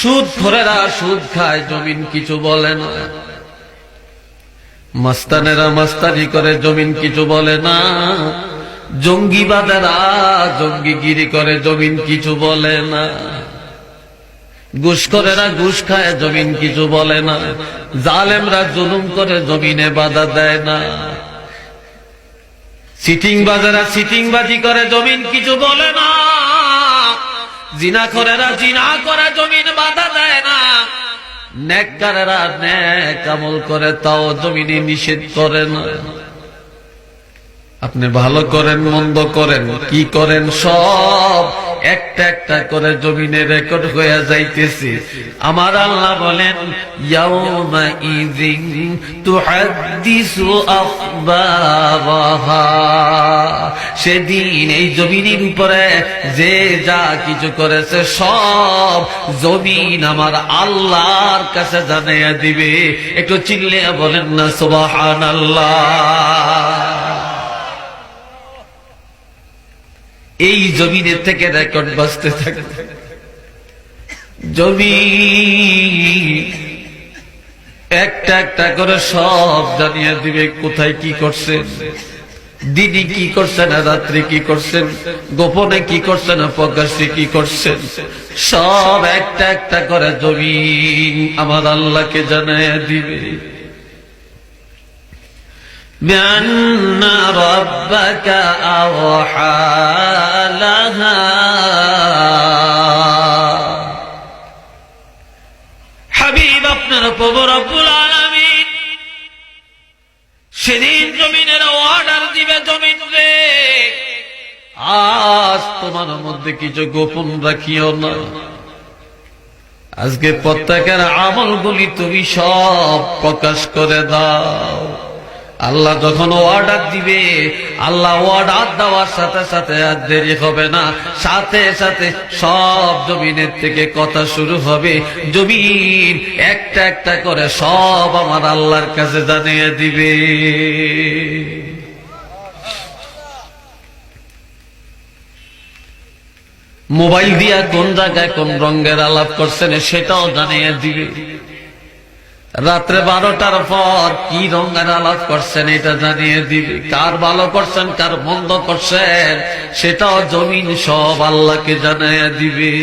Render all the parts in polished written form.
সুদ খোরেরা সুদ খায়, জমিন কিছু বলে না। মাস্তানেরা মাস্তানি করে, জমিন কিছু বলে না। জঙ্গিবাদেরা জঙ্গিগিরি করে, জমিন কিছু বলে না। ঘুষখোরেরা ঘুষ খায়, জমিন কিছু বলে না। জালেমরা জুলুম করে, জমিনে বাধা দেয় না। সিটিংবাজেরা সিটিংবাজি করে, জমিন কিছু বলে না। জিনাখোরেরা জিনা করে, জমিন বাধা দেয় না। নেককারেরা নেক আমল করে, তাও জমিনে নিষেধ করে না। আপনি ভালো করেন মন্দ করেন কি করেন, সব একটা একটা করে জমিনে রেকর্ড হয়ে যাইতেছে। আমার আল্লাহ বলেন, ইয়াউমা ইযিন তুহাদ্দিসু আখবারাহা, সেদিন এই জমিনের উপরে যে যা কিছু করেছে সব জমিন আমার আল্লাহর কাছে জানিয়ে দিবে। একটু চিল্লিয়ে বলেন না সুবহানাল্লাহ। এই জমিনের থেকে রেকর্ড বাজতে থাকে। জমিন একটা একটা করে সব জানিয়ে দিবে, কোথায় কি করছেন, দিনে কি করছেন, রাত্রে কি করছেন, গোপনে কি করছেন, প্রকাশ্যে কি করছেন, সব একটা একটা করে জমিন আমার আল্লাহকে জানিয়ে দিবে। بأن ربك أوحى لها হাবিব আপনার প্রভু রব্বুল আলামিন সেদিন জমিনের অর্ডার দিবে, জমিন রে আজ তোমার মধ্যে কিছু গোপন রাখিও না। আজকে প্রত্যেকের আমলগুলি তুমি সব প্রকাশ করে দাও। আল্লাহ যখন অর্ডার দিবে, আল্লাহ অর্ডার দেওয়ার সাথে সাথে আর দেরি হবে না, সাথে সাথে সব জমিনের থেকে কথা শুরু হবে। জমিন একটা একটা করে সব আমার আল্লাহর কাছে জানিয়ে দিবে। মোবাইল দিয়া কোন জায়গায় কোন রঙের আলাপ করছেন সেটাও জানিয়ে দিবে। রাত্রে 12টার পর কি রঙের আলাপ করছেন এটা জানিয়ে দিবে। কার ভালো করছেন কার মন্দ করছেন সেটাও জমিন সব আল্লাহকে জানিয়ে দিবে।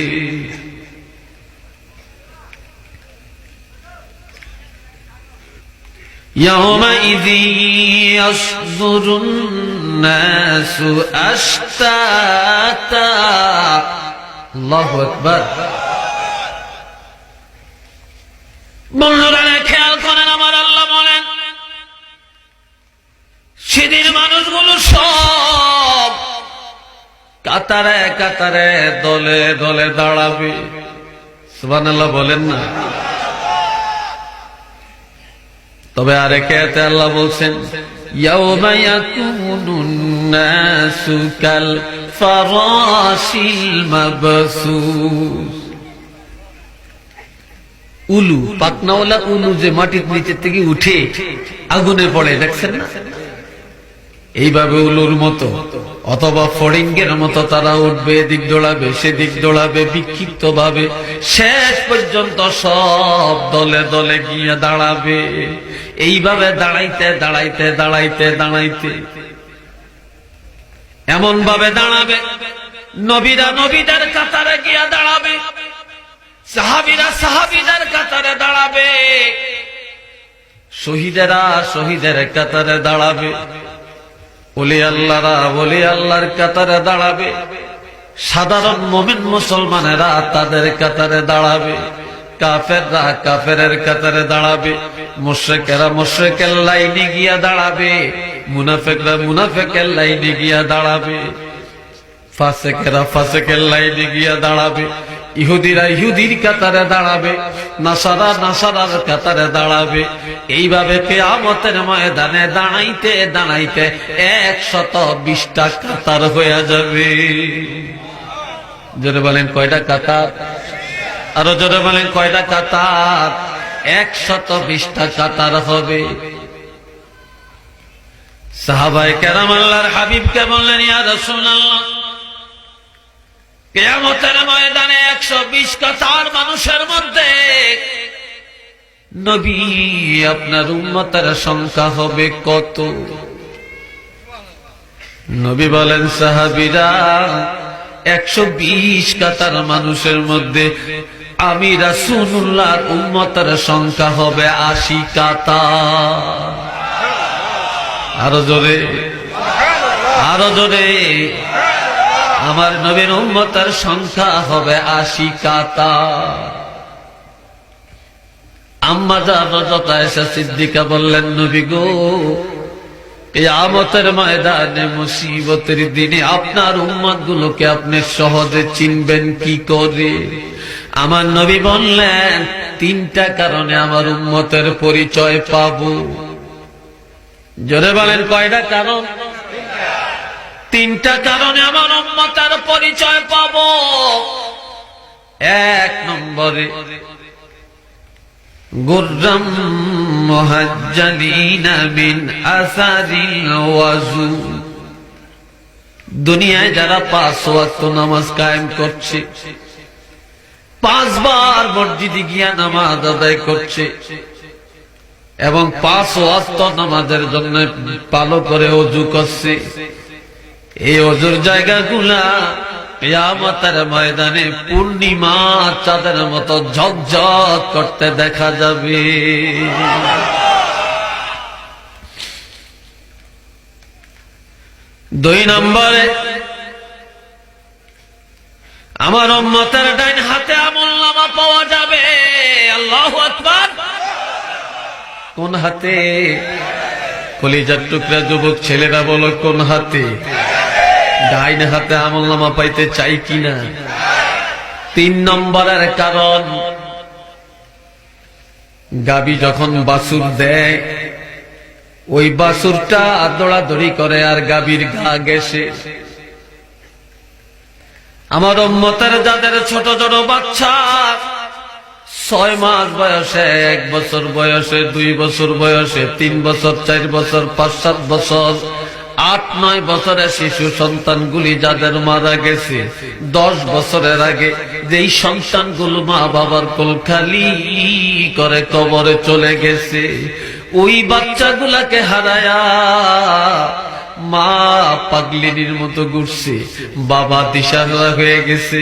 يومئذ يصدر الناس أشتاتا الله أكبر। বন্ধুরা খেয়াল করেন, আমার আল্লাহ বলেন সেদিন মানুষগুলো সব কাতারে কাতারে দলে দলে দাঁড়াবে। সুবহানাল্লাহ বলেন না। তবে আরেকে আল্লাহ বলছেন, ইয়াউমা ইয়াকুনুন নাসু কাল ফারাশিল মাবসুস। উলু, পাকনাওয়ালা উলু যে মাটির নিচের থেকে উঠে আগুনে পড়ে, দেখছেন না? এইভাবে উলুর মতো অথবা ফড়িঙ্গের মতো তারা উঠবে, এদিক দৌড়াবে সেদিক দৌড়াবে বিক্ষিপ্ত ভাবে, শেষ পর্যন্ত সব দলে দলে গিয়ে দাঁড়াবে। এইভাবে দাঁড়াইতে দাঁড়াইতে দাঁড়াইতে দাঁড়াইতে এমন ভাবে দাঁড়াবে, নবীরা নবীদের কাতারে গিয়ে দাঁড়াবে, সাহাবীরা সাহাবীদের কাতারে দাঁড়াবে, শহীদেরা শহীদের কাতারে দাঁড়াবে, ওলি আল্লাহরা ওলি আল্লাহর কাতারে দাঁড়াবে, সাধারণ মুমিন মুসলমানেরা তাদের কাতারে দাঁড়াবে, কাফেররা কাফেরের কাতারে দাঁড়াবে, মুশরিকেরা মুশরিকের লাইনে গিয়া দাঁড়াবে, মুনাফিকরা মুনাফিকের লাইনে গিয়া দাঁড়াবে, ফাসিকেরা ফাসিকের লাইনে গিয়া দাঁড়াবে, ইহুদিরা ইহুদির কাতারে দাঁড়াবে, নাসারা নাসারার কাতারে দাঁড়াবে। এইভাবে কিয়ামতের ময়দানে দাঁড়াইতে দাঁড়াইতে 120টা কাতার হয়ে যাবে। জোরে বলেন কয়টা কাতার? আরো জোরে বলেন কয়টা কাতার? 120টা কাতার হবে। সাহাবায়ে কেরাম আল্লাহর হাবিবকে বললেন, ইয়া রাসূলুল্লাহ, কিয়ামতের ময়দানে 120 কাতার মানুষের মধ্যে নবী আপনার উম্মতের সংখ্যা হবে কত? নবী বলেন, সাহাবীরা 120 কাতার মানুষের মধ্যে আমি রাসূলুল্লাহর উম্মতের সংখ্যা হবে 80 কাতার। আরো জোরে, আরো জোরে। আমার নবীর উম্মতের সংখ্যা হবে 80 কাতার। আম্মা জান হযরত আয়েশা সিদ্দিকা বললেন, নবী গো, কিয়ামতের ময়দানে মুসিবতের দিনে আপনার উম্মতগুলোকে আপনি সহজে চিনবেন কি করে? আমার নবী বললেন, 3টা কারণে আমার উম্মতের পরিচয় পাবো। জোরে বলেন, কয়টা কারণ? 3টা কারণে আমার উম্মতের পরিচয় পাবো। 1 নম্বরে, গুররাম মুহাজ্জালিনা মিন আসারিল ওয়াজু। দুনিয়ায় যারা 5 ওয়াক্ত নামাজ কায়েম করছে, 5 বার মসজিদে গিয়া নামাজ আদায় করছে এবং 5 ওয়াক্ত নামাজের জন্য ভালো করে ওযু করছে, এই ওযুর জায়গাগুলা কিয়ামতের ময়দানে পূর্ণিমা চাঁদের মতো ঝকঝক করতে দেখা যাবে। 2 নম্বরে, আমার উম্মতের ডাইন হাতে আমলনামা পাওয়া যাবে। আল্লাহু আকবার। কোন হাতে? কলিজার টুকরা যুবক ছেলেরা বলো, কোন হাতে? ডাইন হাতে আমলনামা পাইতে চাই কিনা? 3 নম্বরের কারণ, গাবি যখন বাছুর দেয়, ওই বাছুরটা দৌড়াদৌড়ি করে আর গাবির গা ঘেঁষে। আমার উম্মতের যাদের ছোট ছোট বাচ্চা, 6 মাস বয়সে, 1 বছর বয়সে, 2 বছর বয়সে, 3 বছর, 4 বছর, 5-7 বছর, 8-9 বছরের শিশু সন্তানগুলি যাদের মারা গেছে, 10 বছরের আগে যেই সন্তানগুলো মা বাবার কোল খালি করে কবরে চলে গেছে, ওই বাচ্চাগুলাকে হারায়া মা পাগলিনীর মতো ঘুরছে, বাবা দিশাহারা হয়ে গেছে।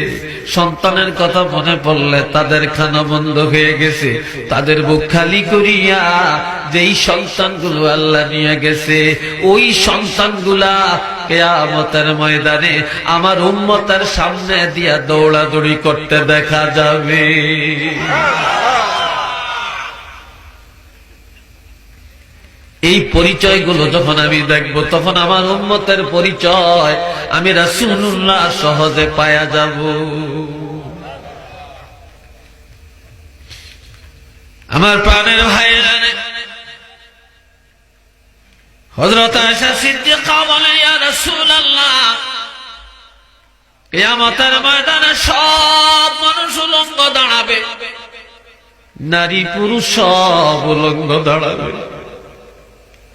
সন্তানের কথা মনে পড়লে তাদের খানা বন্ধ হয়ে গেছে, তাদের বুক খালি করিয়া যেই সন্তানগুলো আল্লাহ নিয়ে গেছে, ওই সন্তানগুলা কিয়ামতের ময়দানে আমার উম্মতের সামনে দিয়া দৌড়াদৌড়ি করতে দেখা যাবে। এই পরিচয়গুলো যখন আমি দেখব, তখন আমার উম্মতের পরিচয় আমি রাসূলুল্লাহ সহজে পায়া যাব। আমার প্রাণের ভাইরা, হযরত আয়েশা সিদ্দিকা বলেন, ইয়া রাসূলুল্লাহ, কিয়ামতের ময়দানে সব মানুষ উলঙ্গ দাঁড়াবে, নারী পুরুষ সব উলঙ্গ দাঁড়াবে,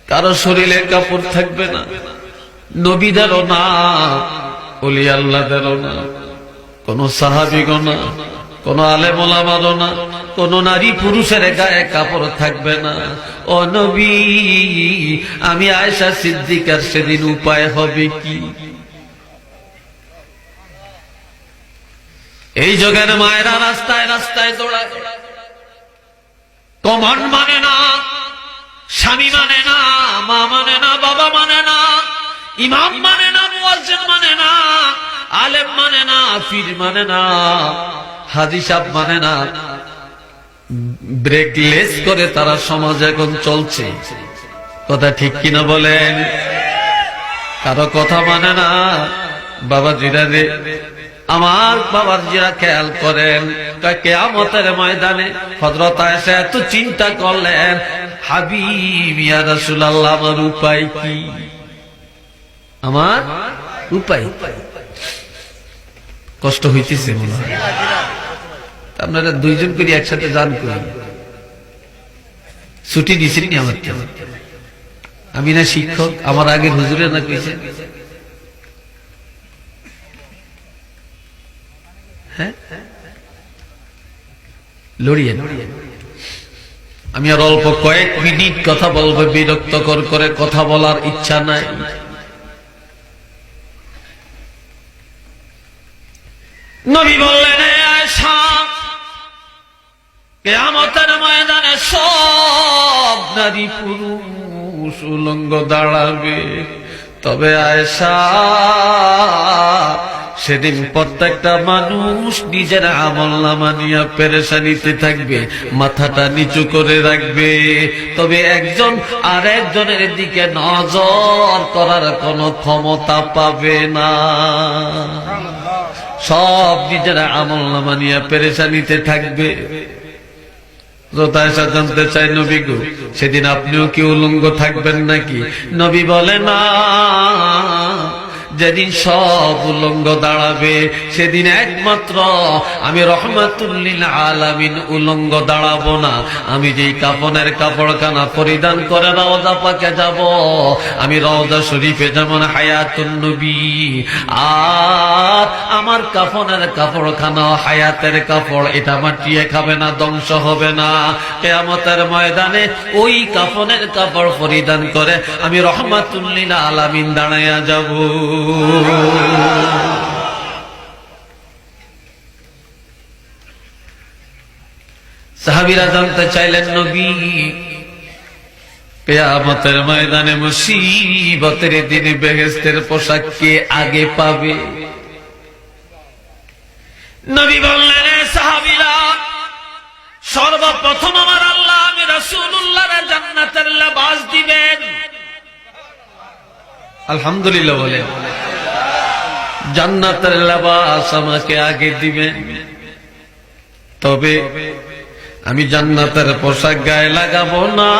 কারো শরীরে কাপড় থাকবে না, নবীদেরও না, ওলি আল্লাহদেরও না, কোন সাহাবীগণ না, কোন আলেম ওলামারও না, কোন নারী পুরুষের গায়ে কাপড় থাকবে না। ও নবী, আমি আয়েশা সিদ্দিকার সেদিন উপায় হবে কি? এই যুগের মায়েরা রাস্তায় রাস্তায় দৌড়ায়, কমান মানে না, স্বামী মানে না, মা মানে না, বাবা মানে না, ইমাম মানে না, মুয়াজ্জিন মানে না, আলেম মানে না, পীর মানে না, হাজী সাহেব মানে না। ব্রেকলেস করে তারা সমাজ এখন চলছে। কথা ঠিক কিনা বলেন? কারো কথা মানে না। বাবা জিরা রে, আমার বাবার জিরা খেয়াল করেন, কিয়ামতের ময়দানে হযরত আয়েশা এত চিন্তা করলেন, হাবিব ইয়া রাসূলুল্লাহ, আমার উপায় কি? আমার উপায় কষ্ট হইতেছে মনে হয়। আপনারা 2 জন করে একসাথে যান করি, ছুটি দিছিলেন আমার, আমি না শিক্ষক, আমার আগের হুজুরে না কইছে, হ্যাঁ, লড়িয়ে। আমি আর অল্প কয়েক মিনিট কথা বলবো, বিরক্তকর করে কথা বলার ইচ্ছা নাই। নবী বললেন, আয়েশা, কিয়ামতের ময়দানে সব নারী পুরুষ উলঙ্গ দাঁড়াবে, তবে আয়েশা সেদিন প্রত্যেকটা মানুষ নিজের আমলনামা নিয়ে পেরেশানিতে থাকবে, মাথাটা নিচু করে রাখবে, তবে একজন আর একজনের দিকে নজর করার কোনো ক্ষমতা পাবে না। সব নিজের আমলনামা নিয়ে পেরেশানিতে থাকবে। আয়েশা জানতে চাই, নবী গো, সেদিন আপনিও কি উলঙ্গ থাকবেন নাকি? নবী বলে, না, যেদিন সব উলঙ্গ দাঁড়াবে সেদিন একমাত্র আমি রহমাতুল লিল আলামিন উলঙ্গ দাঁড়াবো না। আমি যেই কাফনের কাপড়খানা পরিধান করে রওজা পাকে যাব, আমি রওজা শরীফে যেমন হায়াতুন নবী, আর আমার কাফনের কাপড়খানা হায়াতের কাপড়, এটা মাটিয়ে খাবে না, ধ্বংস হবে না। কিয়ামতের ময়দানে ওই কাফনের কাপড় পরিধান করে আমি রহমাতুল লিল আলামিন দাঁড়াইয়া যাব। সাহাবীরা জানতে চাইলেন, নবী, কিয়ামতের ময়দানে মুসিবতের দিনে বেহেশতের পোশাক কে আগে পাবে? নবী বললেন, সাহাবীরা, সর্বপ্রথম আমার আল্লাহ আমি রাসূলুল্লাহর জান্নাতের লেবাস দিবেন। আলহামদুলিল্লাহ বলেন, জান্নাতের লেবাস আমাকে আগে দিবেন, তবে আমি জান্নাতের পোশাক গায়ে লাগাবো না।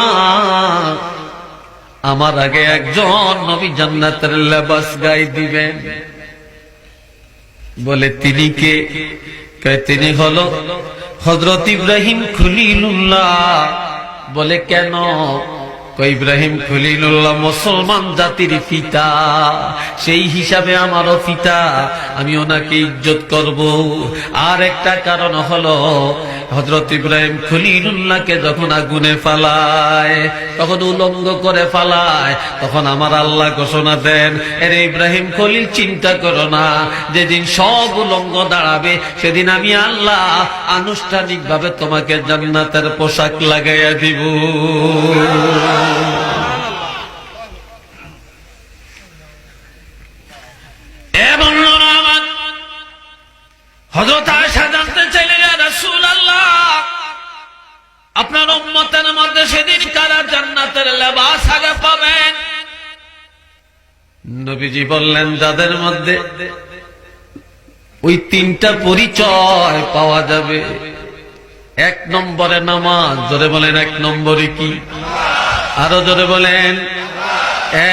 আমার আগে একজন নবী জান্নাতের লেবাস গায়ে দিবেন। বলে, তিনি কে? তিনি হলো হযরত ইব্রাহিম খলিলুল্লাহ। বলে, কেন? ইব্রাহিম খলিলুল্লাহ মুসলমান জাতির পিতা, সেই হিসাবে আমারও পিতা, আমি ওনাকে ইজ্জত করব। আর একটা কারণ হলো, হযরত ইব্রাহিম খলিলুল্লাহকে যখন আগুনে ফালায়, তখন উলঙ্গ করে ফালায়, তখন আমার আল্লাহ ঘোষণা দেন, এরে ইব্রাহিম খলিল, চিন্তা করো না, যেদিন সব উলঙ্গ দাঁড়াবে সেদিন আমি আল্লাহ আনুষ্ঠানিকভাবে তোমাকে জান্নাতের পোশাক লাগাইয়া দিব। হযরত আয়েশা জানতে চাইলেন, ইয়া রাসূলুল্লাহ, আপনার উম্মতের মধ্যে সেদিন কারা জান্নাতের লেবাস আগে পাবেন? নবীজি বললেন, যাদের মধ্যে ওই তিনটা পরিচয় পাওয়া যাবে। এক নম্বরে নামাজ। জোরে বলেন, এক নম্বরে কি? আরো জোরে বলেন,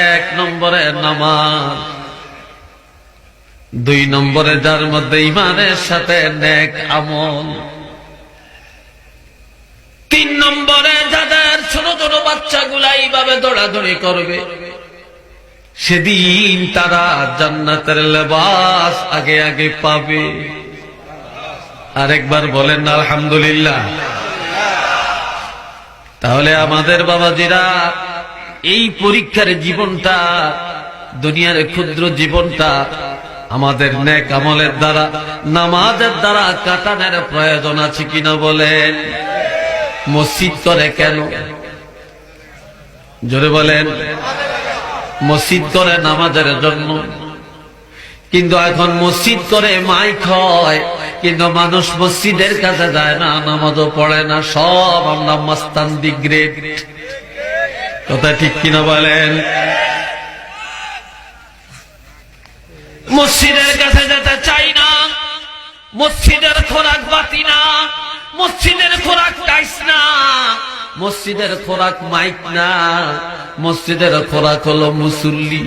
এক নম্বরে নামাজ। দুই নম্বরে যার মধ্যে ঈমানের সাথে নেক আমল। তিন নম্বরে যাদের ছোট ছোট বাচ্চাগুলা এইভাবে দৌড়াদৌড়ি করবে, সেদিন তারা জান্নাতের লেবাস আগে আগে পাবে। আরেকবার বলেন না আলহামদুলিল্লাহ। তাহলে আমাদের বাবাজিরা, এই পরীক্ষার জীবনটা, দুনিয়ার ক্ষুদ্র জীবনটা আমাদের নেক আমলের দ্বারা, নামাজের দ্বারা কাটানোর প্রয়োজন আছে কিনা বলেন? মসজিদ করে কেন? জোরে বলেন। মসজিদ করে নামাজের জন্য, কিন্তু এখন মসজিদ করে মাইক হয়, কিন্তু মানুষ মসজিদের কাছে যায় না, নামাজও পড়ে না। সব আমরা মাস্তানদি গ্রেড। কথা ঠিক কিনা বলেন? মসজিদের কাছে যেতে চাই না, মসজিদের খোরাক বাতি না, মসজিদের খোরাক টাইস না, মসজিদের খোরাক মাইক না, মসজিদের খোরাক হলো মুসল্লি।